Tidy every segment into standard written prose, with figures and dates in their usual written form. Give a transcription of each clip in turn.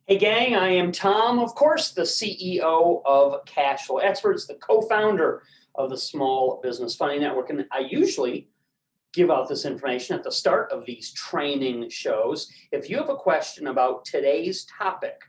Hey gang, I am Tom, of course, the CEO of Cashflow Experts, the co-founder of the Small Business Funding Network, and I usually give out this information at the start of these training shows. If you have a question about today's topic,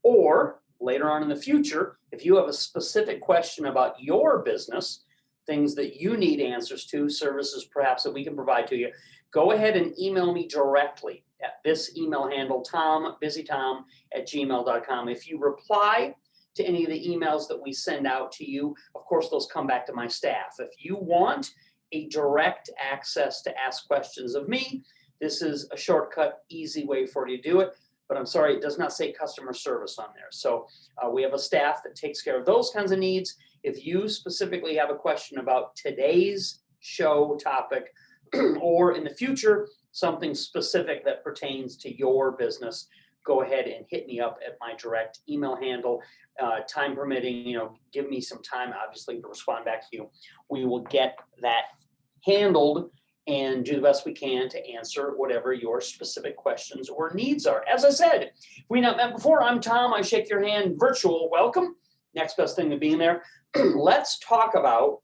or later on in the future, if you have a specific question about your business, things that you need answers to, services perhaps that we can provide to you, go ahead and email me directly at this email handle, busytom@gmail.com. If you reply to any of the emails that we send out to you, of course, those come back to my staff. If you want a direct access to ask questions of me, this is a shortcut, easy way for you to do it. But I'm sorry, it does not say customer service on there. So we have a staff that takes care of those kinds of needs. If you specifically have a question about today's show topic, or in the future, something specific that pertains to your business, go ahead and hit me up at my direct email handle. Time permitting, give me some time, obviously, to respond back to you. We will get that handled and do the best we can to answer whatever your specific questions or needs are. As I said, if we not met before, I'm Tom. I shake your hand, virtual welcome. Next best thing to being there. Let's talk about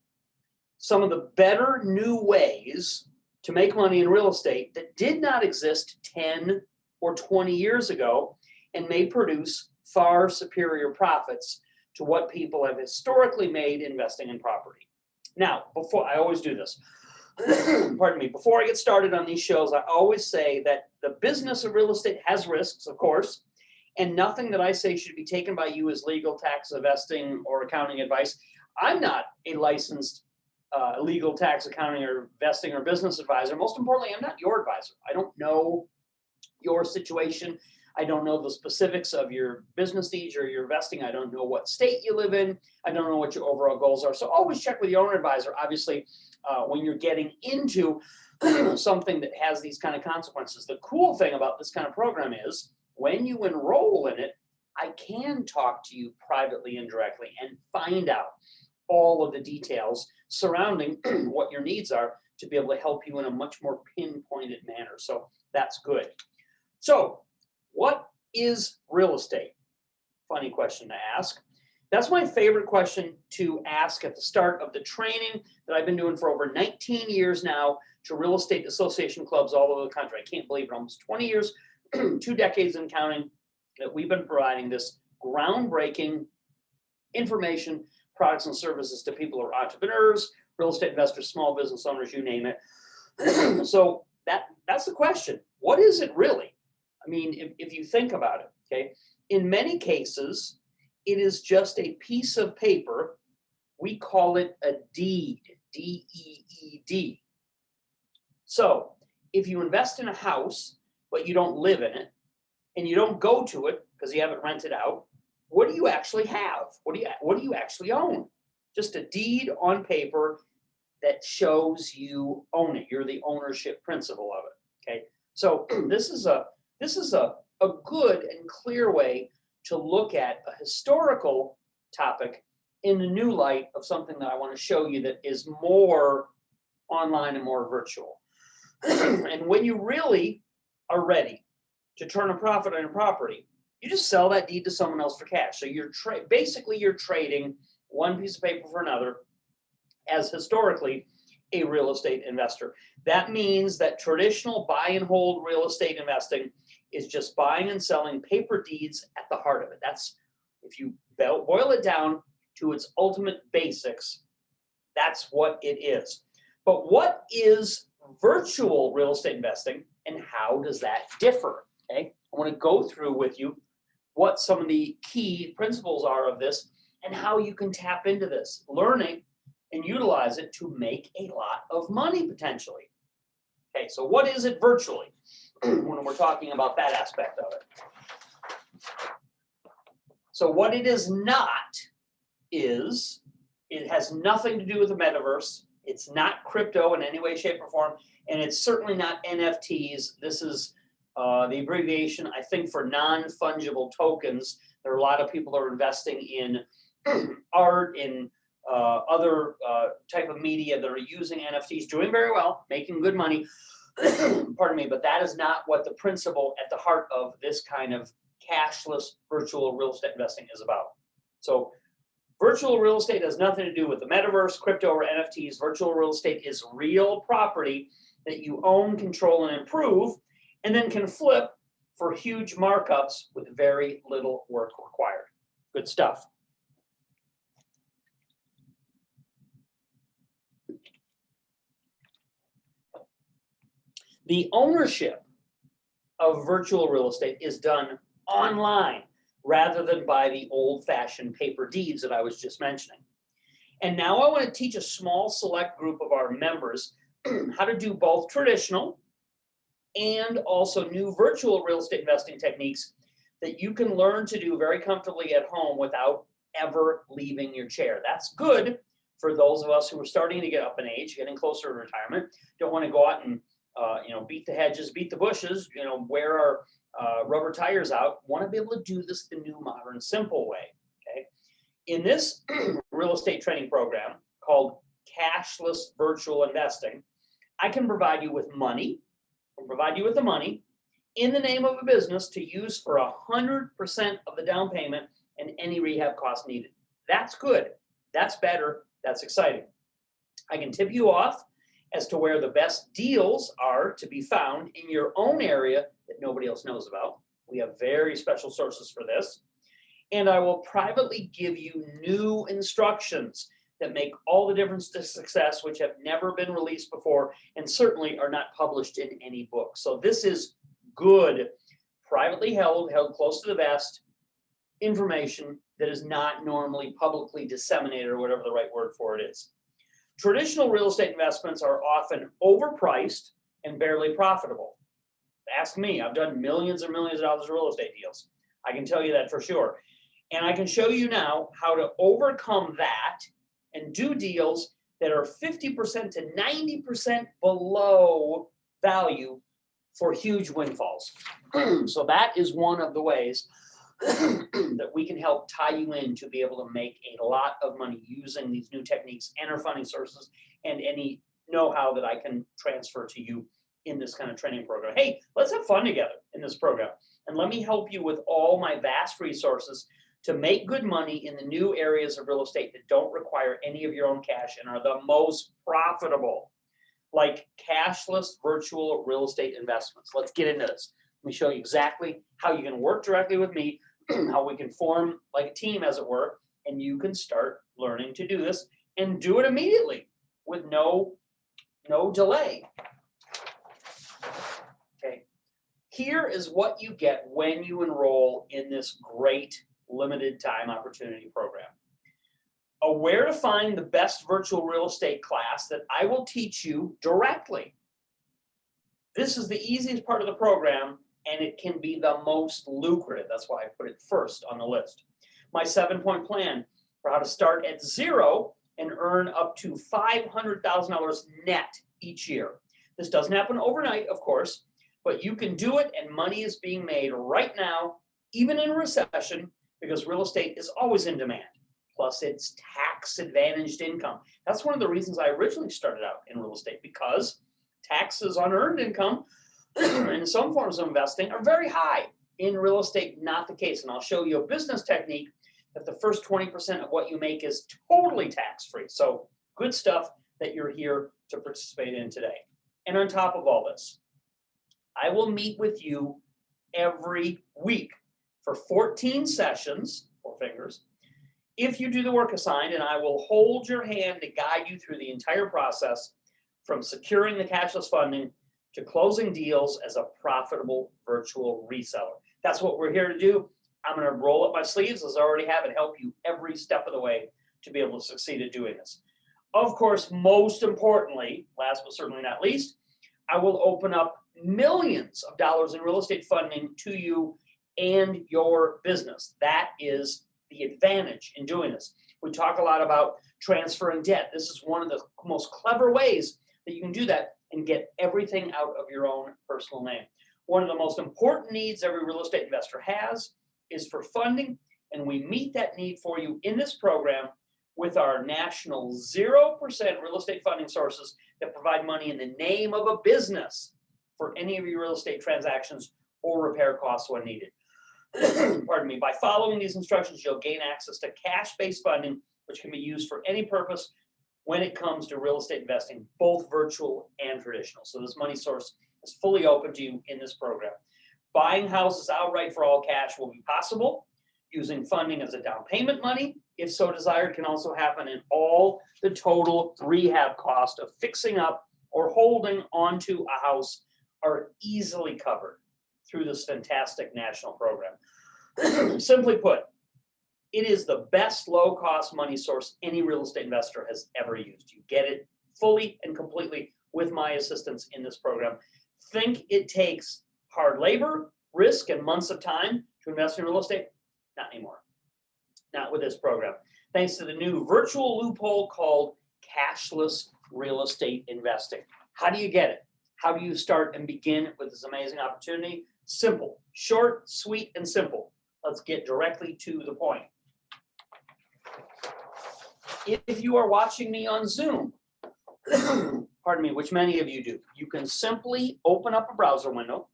some of the better new ways to make money in real estate that did not exist 10 or 20 years ago and may produce far superior profits to what people have historically made investing in property. Now, before I always do this, pardon me, before I get started on these shows, I always say that the business of real estate has risks, of course, and nothing that I say should be taken by you as legal, tax, investing, or accounting advice. I'm not a licensed legal, tax, accounting, or investing or business advisor. Most importantly, I'm not your advisor. I don't know your situation. I don't know the specifics of your business needs or your investing. I don't know what state you live in. I don't know what your overall goals are. So always check with your own advisor. Obviously, when you're getting into something that has these kind of consequences. The cool thing about this kind of program is when you enroll in it, I can talk to you privately and directly and find out all of the details surrounding what your needs are to be able to help you in a much more pinpointed manner. So that's good. So what is real estate? Funny question to ask. That's my favorite question to ask at the start of the training that I've been doing for over 19 years now to real estate association clubs all over the country. I can't believe it, almost 20 years, 2 decades and counting, that we've been providing this groundbreaking information, products and services to people who are entrepreneurs, real estate investors, small business owners, you name it. So that's the question. What is it really? I mean, if you think about it, okay, in many cases, it is just a piece of paper. We call it a deed, D-E-E-D. So if you invest in a house, but you don't live in it, and you don't go to it because you have it rented out, what do you actually have? What do you actually own? Just a deed on paper that shows you own it. You're the ownership principle of it. Okay. So this is a good and clear way to look at a historical topic in a new light of something that I want to show you that is more online and more virtual. And when you really are ready to turn a profit on a property, you just sell that deed to someone else for cash. So you're basically trading one piece of paper for another as historically a real estate investor. That means that traditional buy and hold real estate investing is just buying and selling paper deeds at the heart of it. That's, if you boil it down to its ultimate basics, that's what it is. But what is virtual real estate investing and how does that differ? Okay, I want to go through with you what some of the key principles are of this and how you can tap into this, learning and utilize it to make a lot of money potentially. Okay, so what is it virtually when we're talking about that aspect of it? So what it is not is, it has nothing to do with the metaverse. It's not crypto in any way, shape, or form, and it's certainly not NFTs. This is the abbreviation, I think, for non-fungible tokens. There are a lot of people that are investing in art, in other type of media that are using NFTs, doing very well, making good money. Pardon me, but that is not what the principle at the heart of this kind of cashless virtual real estate investing is about. So virtual real estate has nothing to do with the metaverse, crypto, or NFTs. Virtual real estate is real property that you own, control, and improve, and then can flip for huge markups with very little work required. Good stuff. The ownership of virtual real estate is done online rather than by the old-fashioned paper deeds that I was just mentioning. And now I want to teach a small select group of our members how to do both traditional and also new virtual real estate investing techniques that you can learn to do very comfortably at home without ever leaving your chair. That's good for those of us who are starting to get up in age, getting closer to retirement, don't want to go out and beat the hedges, beat the bushes, wear our rubber tires out, want to be able to do this the new, modern, simple way, okay? In this real estate training program called Cashless Virtual Investing, I can provide you with money, the money in the name of a business to use for 100% of the down payment and any rehab costs needed. That's good. That's better. That's exciting. I can tip you off as to where the best deals are to be found in your own area that nobody else knows about. We have very special sources for this. And I will privately give you new instructions that make all the difference to success, which have never been released before and certainly are not published in any book. So this is good, privately held close to the vest information that is not normally publicly disseminated, or whatever the right word for it is. Traditional real estate investments are often overpriced and barely profitable. Ask me, I've done millions and millions of dollars of real estate deals. I can tell you that for sure. And I can show you now how to overcome that and do deals that are 50% to 90% below value for huge windfalls. So that is one of the ways that we can help tie you in to be able to make a lot of money using these new techniques and our funding sources and any know-how that I can transfer to you in this kind of training program. Hey, let's have fun together in this program. And let me help you with all my vast resources to make good money in the new areas of real estate that don't require any of your own cash and are the most profitable, like cashless virtual real estate investments. Let's get into this. Let me show you exactly how you can work directly with me, how we can form like a team, as it were, and you can start learning to do this and do it immediately with no delay. Okay, here is what you get when you enroll in this great limited time opportunity program. Where to find the best virtual real estate class that I will teach you directly. This is the easiest part of the program, and it can be the most lucrative. That's why I put it first on the list. My 7-point plan for how to start at zero and earn up to $500,000 net each year. This doesn't happen overnight, of course, but you can do it, and money is being made right now, even in a recession, because real estate is always in demand. Plus, it's tax-advantaged income. That's one of the reasons I originally started out in real estate, because taxes on earned income in some forms of investing are very high. In real estate, not the case. And I'll show you a business technique that the first 20% of what you make is totally tax-free. So good stuff that you're here to participate in today. And on top of all this, I will meet with you every week for 14 sessions, 4 fingers, if you do the work assigned, and I will hold your hand to guide you through the entire process from securing the cashless funding to closing deals as a profitable virtual reseller. That's what we're here to do. I'm going to roll up my sleeves, as I already have, and help you every step of the way to be able to succeed at doing this. Of course, most importantly, last but certainly not least, I will open up millions of dollars in real estate funding to you and your business. That is the advantage in doing this. We talk a lot about transferring debt. This is one of the most clever ways that you can do that and get everything out of your own personal name. One of the most important needs every real estate investor has is for funding, and we meet that need for you in this program with our national 0% real estate funding sources that provide money in the name of a business for any of your real estate transactions or repair costs when needed. pardon me, by following these instructions, you'll gain access to cash-based funding, which can be used for any purpose when it comes to real estate investing, both virtual and traditional. So this money source is fully open to you in this program. Buying houses outright for all cash will be possible. Using funding as a down payment money, if so desired, can also happen, and all the total rehab cost of fixing up or holding onto a house are easily covered through this fantastic national program. Simply put, it is the best low-cost money source any real estate investor has ever used. You get it fully and completely with my assistance in this program. Think it takes hard labor, risk, and months of time to invest in real estate? Not anymore. Not with this program. Thanks to the new virtual loophole called Cashless Real Estate Investing. How do you get it? How do you start and begin with this amazing opportunity? Simple, short, sweet, and simple. Let's get directly to the point. If you are watching me on Zoom, pardon me, which many of you do, you can simply open up a browser window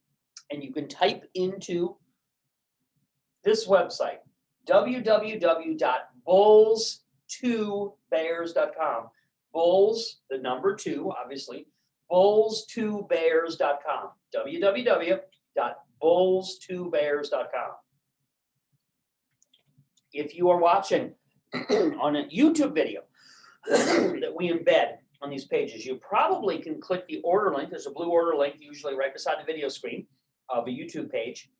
and you can type into this website, www.bulls2bears.com. Bulls, the number 2, obviously, bulls2bears.com. www.bulls2bears.com. If you are watching on a YouTube video that we embed on these pages, you probably can click the order link. There's a blue order link usually right beside the video screen of a YouTube page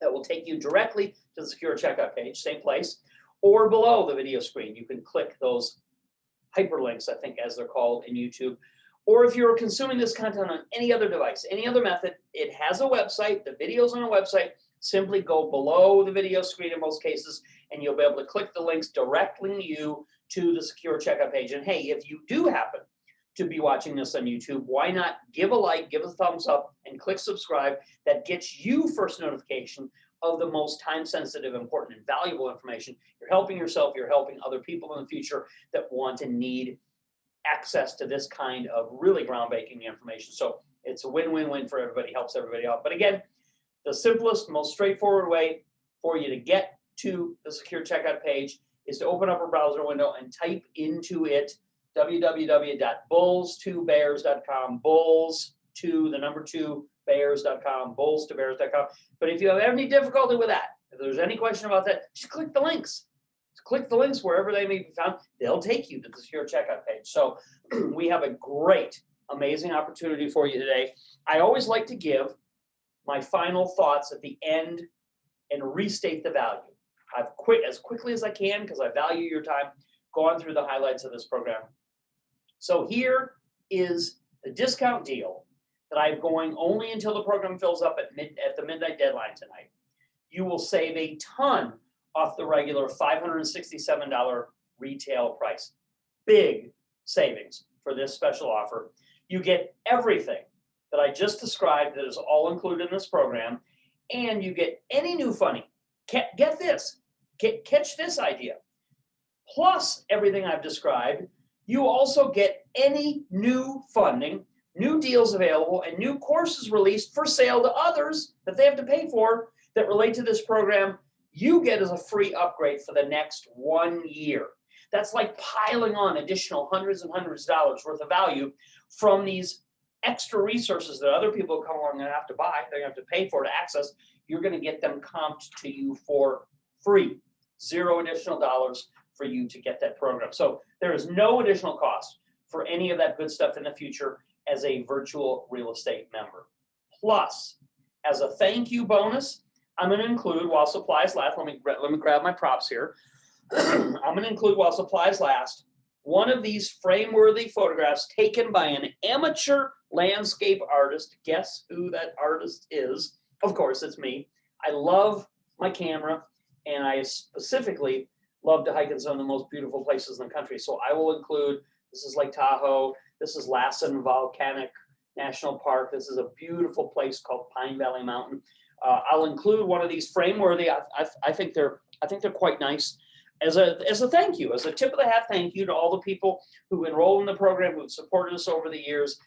that will take you directly to the secure checkout page, same place, or below the video screen. You can click those hyperlinks, I think, as they're called in YouTube. Or if you're consuming this content on any other device, any other method, it has a website. The video's on a website. Simply go below the video screen in most cases, and you'll be able to click the links directly you to the secure checkout page. And hey, if you do happen to be watching this on YouTube, why not give a like, give a thumbs up, and click subscribe? That gets you first notification of the most time-sensitive, important, and valuable information. You're helping yourself, you're helping other people in the future that want and need access to this kind of really groundbreaking information. So it's a win-win-win for everybody, helps everybody out. But again, the simplest, most straightforward way for you to get to the secure checkout page is to open up a browser window and type into it www.bulls2bears.com, bulls2, the number 2, bears.com, bulls2bears.com. But if you have any difficulty with that, if there's any question about that, just click the links. Just click the links wherever they may be found. They'll take you to the secure checkout page. So we have a great, amazing opportunity for you today. I always like to give my final thoughts at the end and restate the value. I've quit as quickly as I can because I value your time, gone through the highlights of this program. So here is the discount deal that I'm going only until the program fills up at the midnight deadline tonight. You will save a ton off the regular $567 retail price. Big savings for this special offer. You get everything that I just described that is all included in this program, and you get any new funding. Get this, catch this idea. Plus everything I've described, you also get any new funding, new deals available, and new courses released for sale to others that they have to pay for that relate to this program. You get as a free upgrade for the next 1 year. That's like piling on additional hundreds and hundreds of dollars worth of value from these extra resources that other people come along and have to buy, they have to pay for to access. You're going to get them comped to you for free. $0 additional dollars for you to get that program. So there is no additional cost for any of that good stuff in the future as a virtual real estate member. Plus, as a thank you bonus, I'm going to include, while supplies last, let me grab my props here. I'm going to include, while supplies last, one of these frame-worthy photographs taken by an amateur landscape artist. Guess who that artist is? Of course, it's me. I love my camera, and I specifically love to hike in some of the most beautiful places in the country. So I will include, this is Lake Tahoe, this is Lassen Volcanic National Park, this is a beautiful place called Pine Valley Mountain. I'll include one of these frame-worthy. I think they're quite nice. As a thank you, as a tip of the hat thank you to all the people who enroll in the program, who've supported us over the years,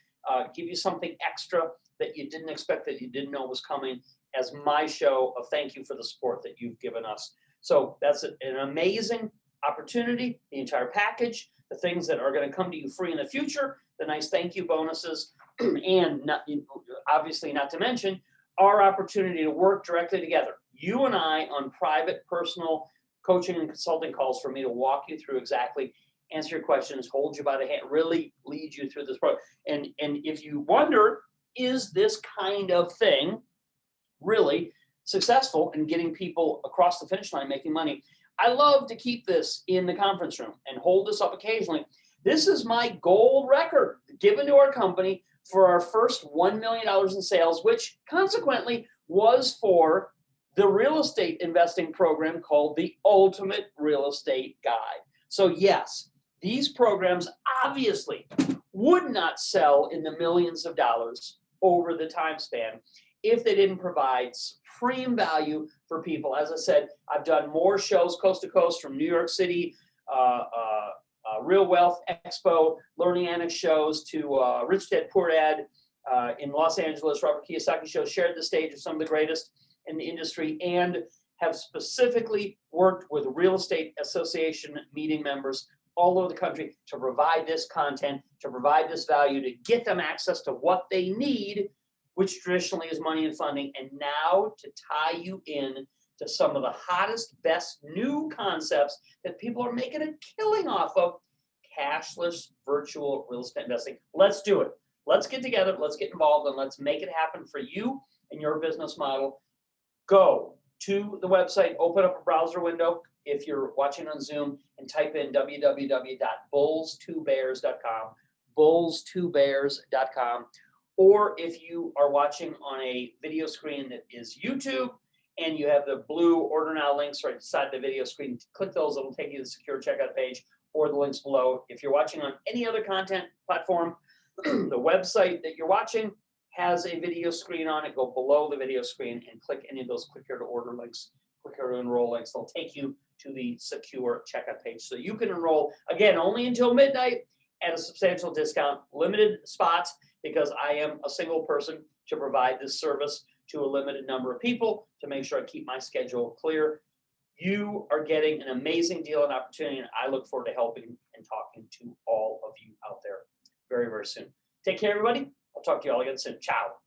give you something extra that you didn't expect, that you didn't know was coming, as my show of thank you for the support that you've given us. So that's an amazing opportunity, the entire package, the things that are going to come to you free in the future, the nice thank you bonuses, and obviously not to mention our opportunity to work directly together, you and I, on private, personal coaching and consulting calls for me to walk you through exactly, answer your questions, hold you by the hand, really lead you through this program. And if you wonder, is this kind of thing really successful in getting people across the finish line making money? I love to keep this in the conference room and hold this up occasionally. This is my gold record given to our company for our first $1 million in sales, which consequently was for the real estate investing program called the Ultimate Real Estate Guide. So yes, these programs obviously would not sell in the millions of dollars over the time span if they didn't provide supreme value for people. As I said, I've done more shows coast to coast, from New York City, Real Wealth Expo, Learning Annex shows, to Rich Dad Poor Dad in Los Angeles. Robert Kiyosaki show, shared the stage with some of the greatest in the industry, and have specifically worked with real estate association meeting members all over the country to provide this content, to provide this value, to get them access to what they need, which traditionally is money and funding, and now to tie you in to some of the hottest, best new concepts that people are making a killing off of: cashless virtual real estate investing. Let's do it. Let's get together, let's get involved, and let's make it happen for you and your business model. Go to the website, open up a browser window if you're watching on Zoom, and type in www.bulls2bears.com, bulls2bears.com. Or if you are watching on a video screen that is YouTube, and you have the blue order now links right beside the video screen, click those, it'll take you to the secure checkout page, or the links below. If you're watching on any other content platform, the website that you're watching has a video screen on it. Go below the video screen and click any of those click here to order links, click here to enroll links. They'll take you to the secure checkout page. So you can enroll, again, only until midnight at a substantial discount, limited spots, because I am a single person to provide this service to a limited number of people to make sure I keep my schedule clear. You are getting an amazing deal and opportunity, and I look forward to helping and talking to all of you out there very, very soon. Take care, everybody. I'll talk to you all again soon. Ciao.